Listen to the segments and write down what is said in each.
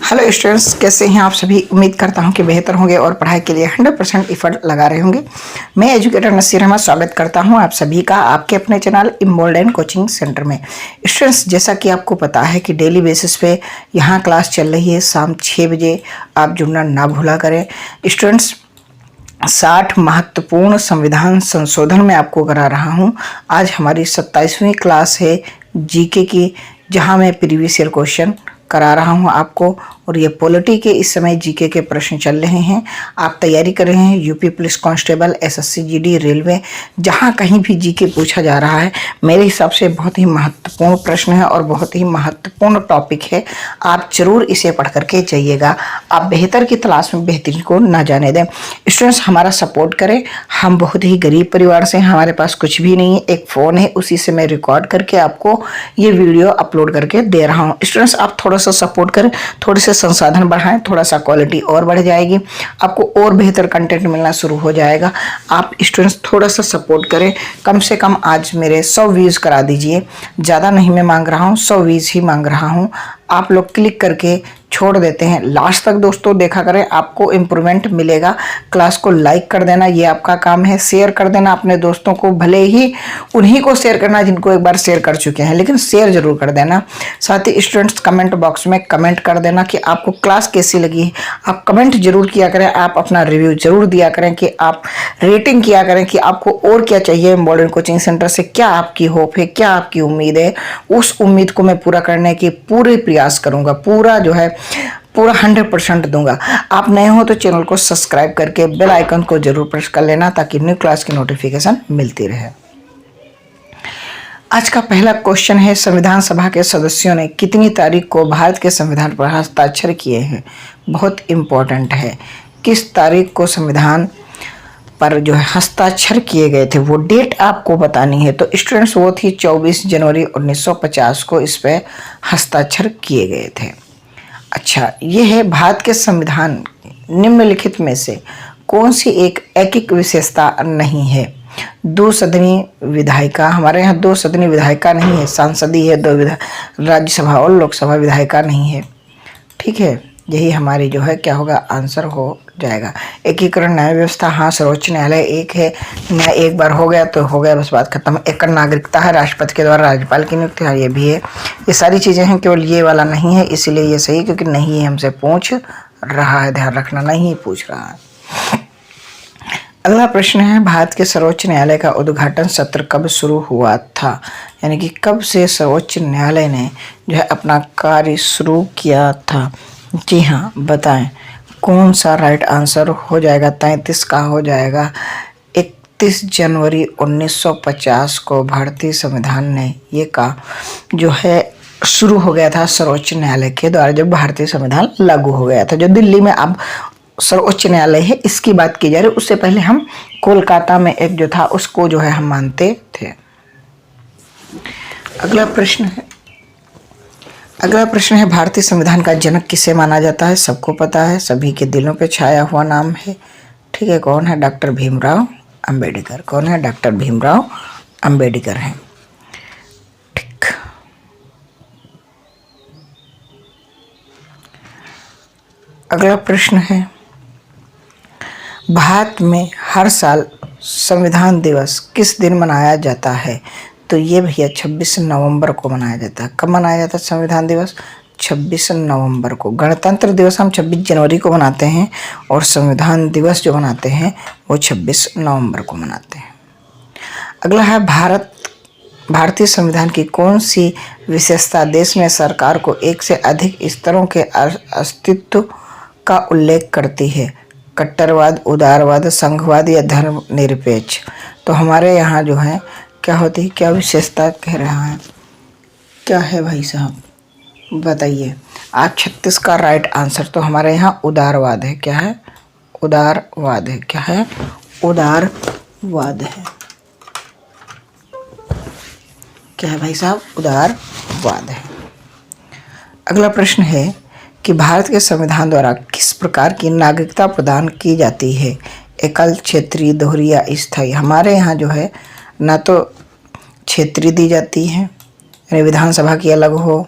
Hello students, कैसे हैं आप सभी। उम्मीद करता हूं कि बेहतर होंगे और पढ़ाई के लिए 100% एफर्ट लगा रहे होंगे। मैं एजुकेटर नसीर अहमद स्वागत करता हूं आप सभी का आपके अपने चैनल इम्बोल्डन कोचिंग सेंटर में। स्टूडेंट्स, जैसा कि आपको पता है कि डेली बेसिस पे यहाँ क्लास चल रही है शाम 6 बजे। आप जुड़ना ना भूला करें। स्टूडेंट्स, 60 महत्वपूर्ण संविधान संशोधन में आपको करा रहा हूं। आज हमारी 27वीं क्लास है जीके की, जहां मैं प्रीवियस ईयर क्वेश्चन करा रहा हूं आपको। और ये पॉलिटी के इस समय जीके के प्रश्न चल रहे हैं। आप तैयारी कर रहे हैं UP police constable, SSC GD, railway, जहां कहीं भी जीके पूछा जा रहा है, मेरे हिसाब से बहुत ही महत्वपूर्ण प्रश्न है और बहुत ही महत्वपूर्ण टॉपिक है। आप जरूर इसे पढ़ करके जाइएगा। आप बेहतर की तलाश में बेहतरीन को ना जाने दें। स्टूडेंट्स, हमारा सपोर्ट करें। हम बहुत ही गरीब परिवार से हैं, हमारे पास कुछ भी नहीं है, एक फ़ोन है, उसी से मैं रिकॉर्ड करके आपको ये वीडियो अपलोड करके दे रहा हूँ। स्टूडेंट्स, आप थोड़ा सा सपोर्ट करें, थोड़े से संसाधन बढ़ाएं, थोड़ा सा क्वालिटी और बढ़ जाएगी, आपको और बेहतर कंटेंट मिलना शुरू हो जाएगा। आप स्टूडेंट्स थोड़ा सा सपोर्ट करें। कम से कम आज मेरे 100 व्यूज़ करा दीजिए। ज़्यादा नहीं मैं मांग रहा हूँ, 100 व्यूज़ ही मांग रहा हूँ। आप लोग क्लिक करके छोड़ देते हैं। लास्ट तक दोस्तों देखा करें, आपको इम्प्रूवमेंट मिलेगा। क्लास को लाइक कर देना, ये आपका काम है। शेयर कर देना अपने दोस्तों को, भले ही उन्हीं को शेयर करना जिनको एक बार शेयर कर चुके हैं, लेकिन शेयर जरूर कर देना। साथ ही स्टूडेंट्स, कमेंट बॉक्स में कमेंट कर देना कि आपको क्लास कैसी लगी। आप कमेंट जरूर किया करें, आप अपना रिव्यू जरूर दिया करें, कि आप रेटिंग किया करें कि आपको और क्या चाहिए मॉडर्न कोचिंग सेंटर से, क्या आपकी होप है, क्या आपकी उम्मीद है। उस उम्मीद को मैं पूरा करने की पूरे प्रयास करूंगा, पूरा 100% दूंगा। आप नए हो तो चैनल को सब्सक्राइब करके बेल आइकन को जरूर प्रेस कर लेना, ताकि न्यू क्लास की नोटिफिकेशन मिलती रहे। आज का पहला क्वेश्चन है, संविधान सभा के सदस्यों ने कितनी तारीख को भारत के संविधान पर हस्ताक्षर किए हैं। बहुत इंपॉर्टेंट है, किस तारीख को संविधान पर जो है हस्ताक्षर किए गए थे, वो डेट आपको बतानी है। तो स्टूडेंट्स, वो थी 24 जनवरी 1950 को इस पर हस्ताक्षर किए गए थे। अच्छा, ये है भारत के संविधान निम्नलिखित में से कौन सी एक ऐकिक विशेषता नहीं है। दो सदनी विधायिका, हमारे यहाँ दो सदनी विधायिका नहीं है, सांसदीय है। राज्यसभा और लोकसभा विधायिका नहीं है। ठीक है, यही हमारी जो है क्या होगा, आंसर हो जाएगा। एकीकरण न्याय व्यवस्था, हाँ सर्वोच्च न्यायालय एक है। न्याय एक बार हो गया तो हो गया, बस बात खत्म। एक नागरिकता है, राष्ट्रपति के द्वारा राज्यपाल की नियुक्ति, हाँ ये भी है। ये सारी चीज़ें हैं, केवल ये वाला नहीं है, इसीलिए ये सही, क्योंकि नहीं हमसे पूछ रहा है, ध्यान रखना, नहीं पूछ रहा है। अगला प्रश्न है, भारत के सर्वोच्च न्यायालय का उद्घाटन सत्र कब शुरू हुआ था। यानी कि कब से सर्वोच्च न्यायालय ने जो है अपना कार्य शुरू किया था। जी हाँ, बताएं कौन सा राइट आंसर हो जाएगा। 33 का हो जाएगा। 31 जनवरी 1950 को भारतीय संविधान ने ये का जो है शुरू हो गया था सर्वोच्च न्यायालय के द्वारा, जब भारतीय संविधान लागू हो गया था। जो दिल्ली में अब सर्वोच्च न्यायालय है, इसकी बात की जा रही है। उससे पहले हम कोलकाता में एक जो था उसको जो है हम मानते थे। अगला प्रश्न है, भारतीय संविधान का जनक किसे माना जाता है। सबको पता है, सभी के दिलों पे छाया हुआ नाम है। ठीक है, कौन है, डॉक्टर भीमराव अंबेडकर। कौन है, डॉक्टर भीमराव अंबेडकर हैं। ठीक, अगला प्रश्न है, भारत में हर साल संविधान दिवस किस दिन मनाया जाता है। तो ये भैया 26 नवंबर को मनाया जाता है। कब मनाया जाता है संविधान दिवस, 26 नवंबर को। गणतंत्र दिवस हम 26 जनवरी को मनाते हैं, और संविधान दिवस जो मनाते हैं वो 26 नवंबर को मनाते हैं। अगला है, भारतीय संविधान की कौन सी विशेषता देश में सरकार को एक से अधिक स्तरों के अस्तित्व का उल्लेख करती है। कट्टरवाद, उदारवाद, संघवाद या धर्मनिरपेक्ष। तो हमारे यहाँ जो है क्या होती है, क्या विशेषता कह रहा है, क्या है भाई साहब बताइए। आज 36 का राइट आंसर। तो हमारे यहाँ उदारवाद है। क्या है, उदारवाद है। क्या है, उदारवाद है। क्या है भाई साहब, उदारवाद है। अगला प्रश्न है कि भारत के संविधान द्वारा किस प्रकार की नागरिकता प्रदान की जाती है। एकल, क्षेत्रीय, दोहरी या स्थायी। हमारे यहाँ जो है ना तो क्षेत्रीय दी जाती है, यानी विधानसभा की अलग हो,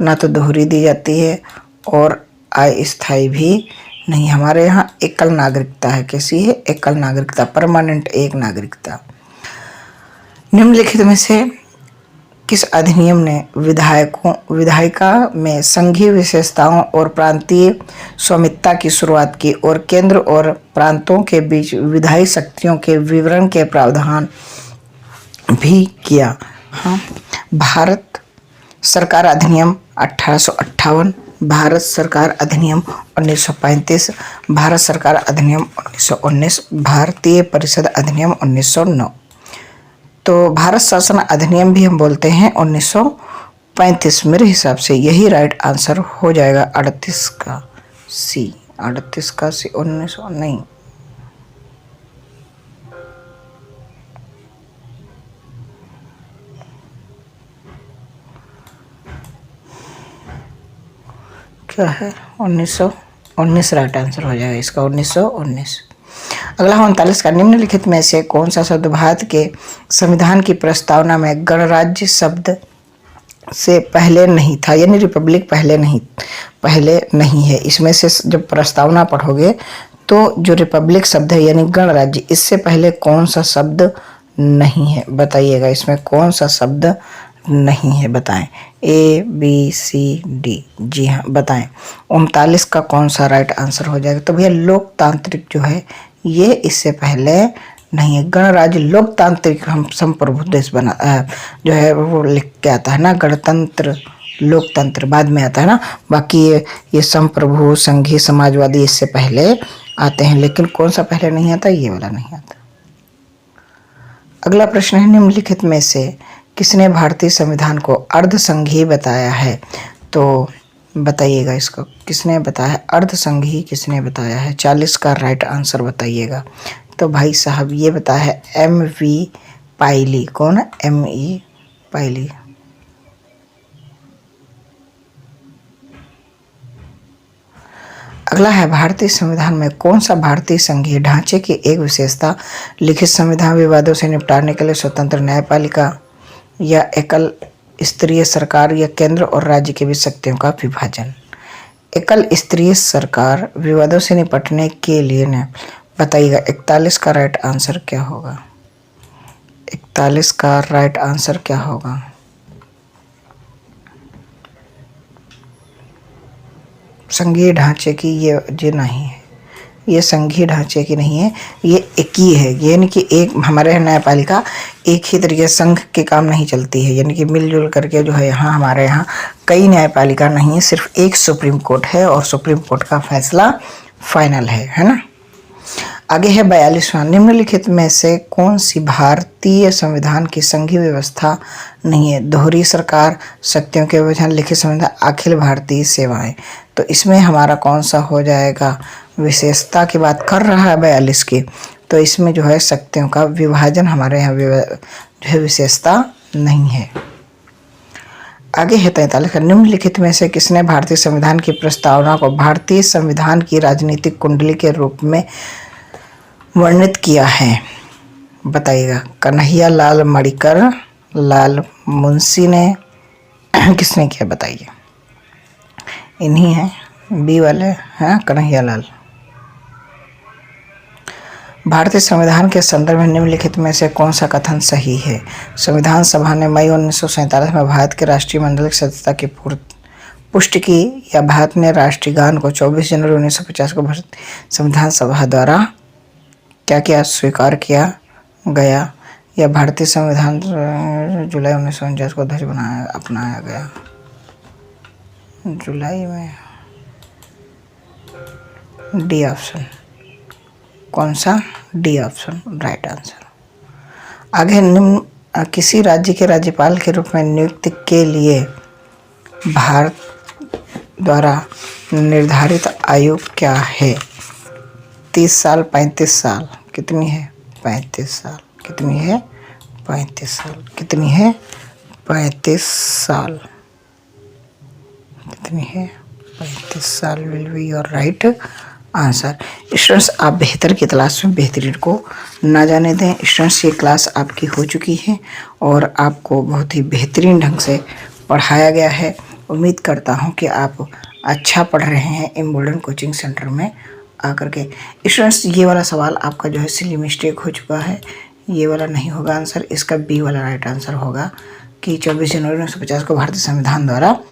ना तो दोहरी दी जाती है, और अस्थायी भी नहीं। हमारे यहाँ एकल नागरिकता है। कैसी है? एकल नागरिकता, परमानेंट एक नागरिकता। निम्नलिखित में से किस अधिनियम ने विधायिका में संघीय विशेषताओं और प्रांतीय स्वामित्व की शुरुआत की और केंद्र और प्रांतों के बीच विधायी शक्तियों के विवरण के प्रावधान भी किया? हाँ, भारत सरकार अधिनियम 1858, भारत सरकार अधिनियम 1935, भारत सरकार अधिनियम 1919, भारतीय परिषद अधिनियम 1909। तो भारत शासन अधिनियम भी हम बोलते हैं 1935। मेरे हिसाब से यही राइट आंसर हो जाएगा 38 का सी। 38 का सी। 1900 नहीं, क्या है? 1919 राइट आंसर हो जाएगा इसका, 1919। अगला 39 का, निम्नलिखित में से कौन सा शब्द भारत के संविधान की प्रस्तावना में गणराज्य शब्द से पहले नहीं था? यानी रिपब्लिक पहले नहीं है। इसमें से जब प्रस्तावना पढ़ोगे तो जो रिपब्लिक शब्द है यानी गणराज्य, इससे पहले कौन सा शब्द नहीं है? बताइएगा, इसमें कौन सा शब्द नहीं है? बताएं। A B C D। जी हाँ, बताएं 39 का कौन सा राइट आंसर हो जाएगा? तो भैया लोकतांत्रिक जो है ये इससे पहले नहीं है। गणराज्य लोकतांत्रिक हम संप्रभु देश बना जो है वो लिख के आता है ना, गणतंत्र लोकतंत्र बाद में आता है ना। बाकी ये संप्रभु संघीय समाजवादी इससे पहले आते हैं, लेकिन कौन सा पहले नहीं आता? ये वाला नहीं आता। अगला प्रश्न है, निम्नलिखित में से किसने भारतीय संविधान को अर्ध संघीय बताया है? तो बताइएगा इसको, किसने बताया? अर्ध संघीय किसने बताया है? 40 का राइट आंसर बताइएगा। तो भाई साहब ये बताया है M.V. पाइली। कौन है? M.E. पाइली। अगला है, भारतीय संविधान में कौन सा भारतीय संघीय ढांचे की एक विशेषता लिखित संविधान विवादों से निपटाने के लिए स्वतंत्र न्यायपालिका या एकल स्तरीय सरकार या केंद्र और राज्य के बीच शक्तियों का विभाजन? एकल स्तरीय सरकार विवादों से निपटने के लिए ने बताइएगा। 41 का राइट आंसर क्या होगा? 41 का राइट आंसर क्या होगा? संघीय ढांचे की ये नहीं है, ये संघीय ढांचे की नहीं है, ये एक ही है। यानी कि एक हमारे यहाँ न्यायपालिका एक ही तरीके संघ के काम नहीं चलती है, यानी कि मिलजुल करके जो है यहाँ हमारे यहाँ कई न्यायपालिका नहीं है, सिर्फ एक सुप्रीम कोर्ट है और सुप्रीम कोर्ट का फैसला फाइनल है ना। आगे है 42वां, निम्नलिखित में से कौन सी भारतीय संविधान की संघीय व्यवस्था नहीं है? दोहरी सरकार, शक्तियों के विभाजन, लिखित संविधान, अखिल भारतीय सेवाएं। तो इसमें हमारा कौन सा हो जाएगा? विशेषता की बात कर रहा है 42 की, तो इसमें जो है शक्तियों का विभाजन हमारे यहाँ जो है विशेषता नहीं है। आगे है 43 का, निम्नलिखित में से किसने भारतीय संविधान की प्रस्तावना को भारतीय संविधान की राजनीतिक कुंडली के रूप में वर्णित किया है? बताइएगा। कन्हैया लाल मणिकर, लाल मुंशी ने, किसने किया? बताइए। इन्हीं हैं, बी वाले हैं, कन्हैया लाल। भारतीय संविधान के संदर्भ में निम्नलिखित में से कौन सा कथन सही है? संविधान सभा ने मई 1947 में भारत के राष्ट्रीय मंडलिक सदस्यता की पुष्टि की, या भारत ने राष्ट्रीय गान को 24 जनवरी 1950 को भारत संविधान सभा द्वारा क्या स्वीकार किया गया, या भारतीय संविधान जुलाई 1949 को ध्वज अपनाया गया? जुलाई में डी ऑप्शन। कौन सा? D option right answer. आगे, निम्न किसी राज्य के राज्यपाल के रूप में नियुक्ति के लिए भारत द्वारा निर्धारित आयु क्या है? 30 साल, 35 साल, कितनी है? 35 साल। कितनी है? 35 साल। कितनी है? 35 साल। कितनी है? 35 साल will be your right answer. Students, आप बेहतर की तलाश में बेहतरीन को ना जाने दें। स्टूडेंट्स, ये क्लास आपकी हो चुकी है और आपको बहुत ही बेहतरीन ढंग से पढ़ाया गया है। उम्मीद करता हूँ कि आप अच्छा पढ़ रहे हैं एम्बोल्डन कोचिंग सेंटर में आकर के। स्टूडेंट्स, ये वाला सवाल आपका जो है सिली मिस्टेक हो चुका है, ये वाला नहीं होगा आंसर, इसका बी वाला राइट आंसर होगा कि 24 जनवरी 1950 को भारतीय संविधान द्वारा